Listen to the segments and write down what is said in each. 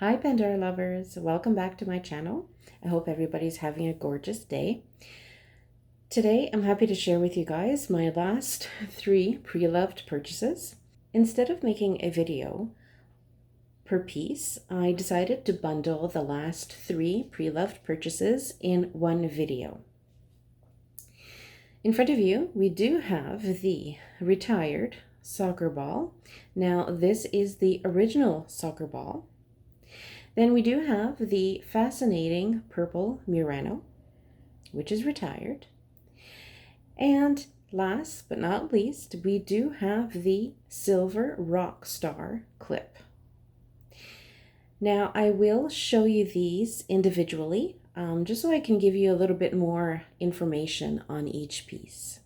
Hi Pandora lovers, welcome back to my channel. I hope everybody's having a gorgeous day. Today I'm happy to share with you guys my last 3 pre-loved purchases. Instead of making a video per piece, I decided to bundle the last 3 pre-loved purchases in one video. In front of you, we do have the retired soccer ball. Now this is the original soccer ball. Then we do have the fascinating purple Murano, which is retired. And last but not least, we do have the silver Rockstar Clip. Now I will show you these individually, just so I can give you a little bit more information on each piece.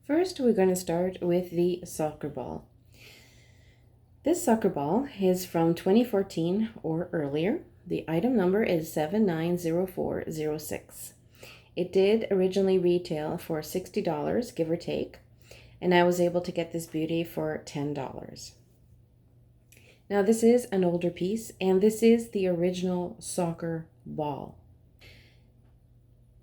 First, we're going to start with the soccer ball. This soccer ball is from 2014 or earlier. The item number is 790406. It did originally retail for $60, give or take, and I was able to get this beauty for $10. Now this is an older piece, and this is the original soccer ball.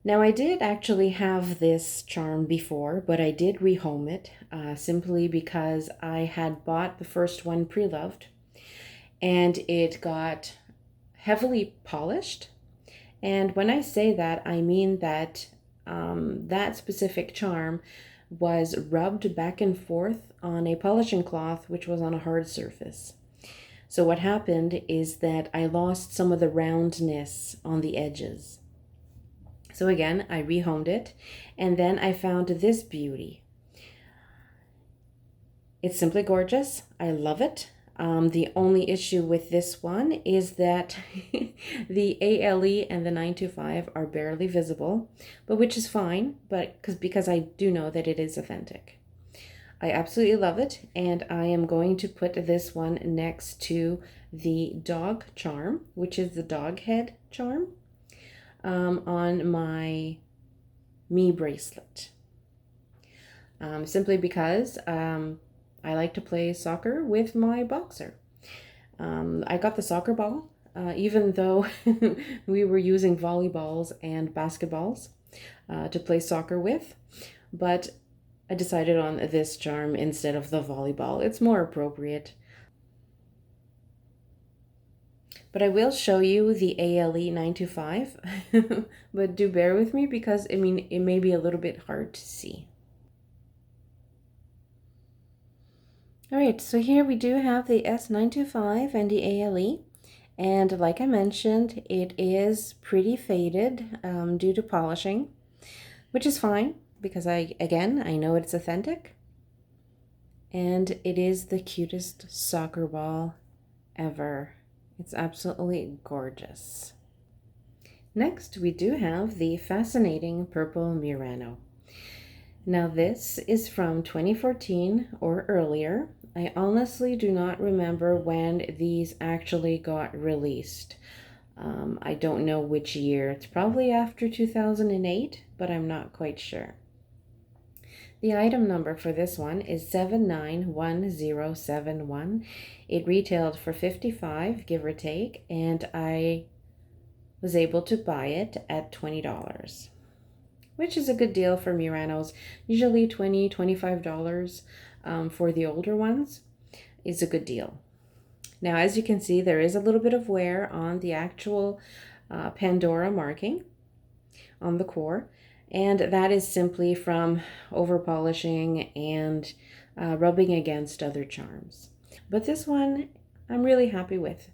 Now I did actually have this charm before, but I did rehome it simply because I had bought the first one pre-loved and it got heavily polished. And when I say that, I mean that that specific charm was rubbed back and forth on a polishing cloth, which was on a hard surface. So what happened is that I lost some of the roundness on the edges. So again, I rehomed it, and then I found this beauty. It's simply gorgeous. I love it. The only issue with this one is that the ALE and the 925 are barely visible, but which is fine, but because I do know that it is authentic. I absolutely love it, and I am going to put this one next to the dog charm, which is the dog head charm, on my Me bracelet. Simply because I like to play soccer with my boxer. I got the soccer ball, even though we were using volleyballs and basketballs to play soccer with, but I decided on this charm instead of the volleyball. It's more appropriate. But I will show you the ALE 925, but do bear with me because, I mean, it may be a little bit hard to see. All right, so here we do have the S925 and the ALE. And like I mentioned, it is pretty faded due to polishing, which is fine because I know it's authentic. And it is the cutest soccer ball ever. It's absolutely gorgeous. Next, we do have the fascinating purple Murano. Now this is from 2014 or earlier. I honestly do not remember when these actually got released. I don't know which year. It's probably after 2008, but I'm not quite sure. The item number for this one is 791071. It retailed for $55, give or take, and I was able to buy it at $20, which is a good deal for Muranos. Usually $20, $25 for the older ones is a good deal. Now, as you can see, there is a little bit of wear on the actual Pandora marking on the core. And that is simply from over polishing and rubbing against other charms. But this one I'm really happy with.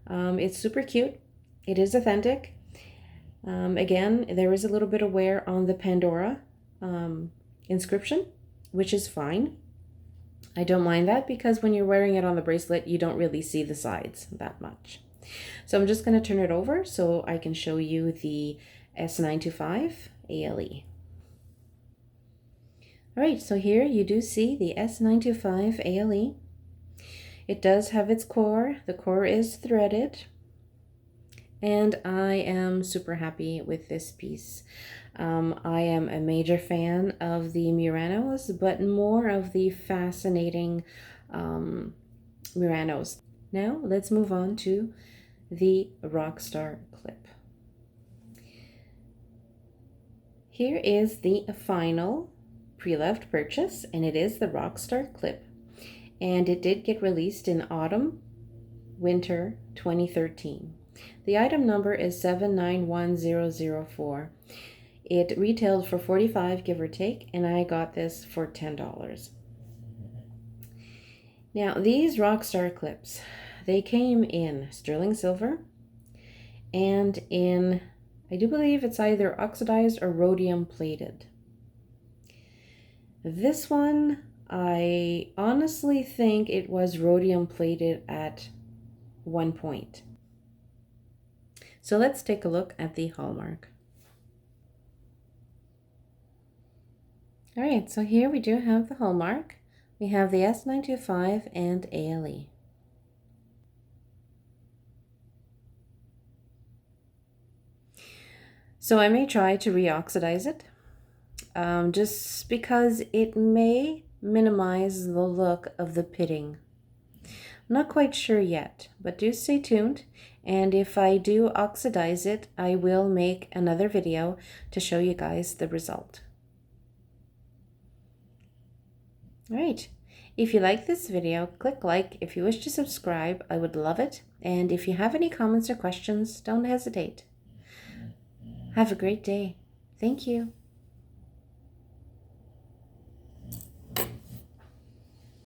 It's super cute. It is authentic. Again, there is a little bit of wear on the Pandora inscription, which is fine. I don't mind that because when you're wearing it on the bracelet, you don't really see the sides that much. So I'm just going to turn it over so I can show you the S925 ALE. All right, so here you do see the S925 ALE. It does have its core. The core is threaded, and I am super happy with this piece. I am a major fan of the Muranos, but more of the fascinating Muranos. Now let's move on to the Rockstar Clip. Here is the final pre-loved purchase, and it is the Rockstar Clip. And it did get released in autumn, winter 2013. The item number is 791004. It retailed for $45, give or take, and I got this for $10. Now, these Rockstar Clips, they came in sterling silver and in, I do believe it's either oxidized or rhodium plated. This one, I honestly think it was rhodium plated at one point. So let's take a look at the hallmark. All right, so here we do have the hallmark. We have the S925 and ALE. So I may try to reoxidize it, just because it may minimize the look of the pitting. I'm not quite sure yet, but do stay tuned. And if I do oxidize it, I will make another video to show you guys the result. All right. If you like this video, click like. If you wish to subscribe, I would love it. And if you have any comments or questions, don't hesitate. Have a great day. Thank you.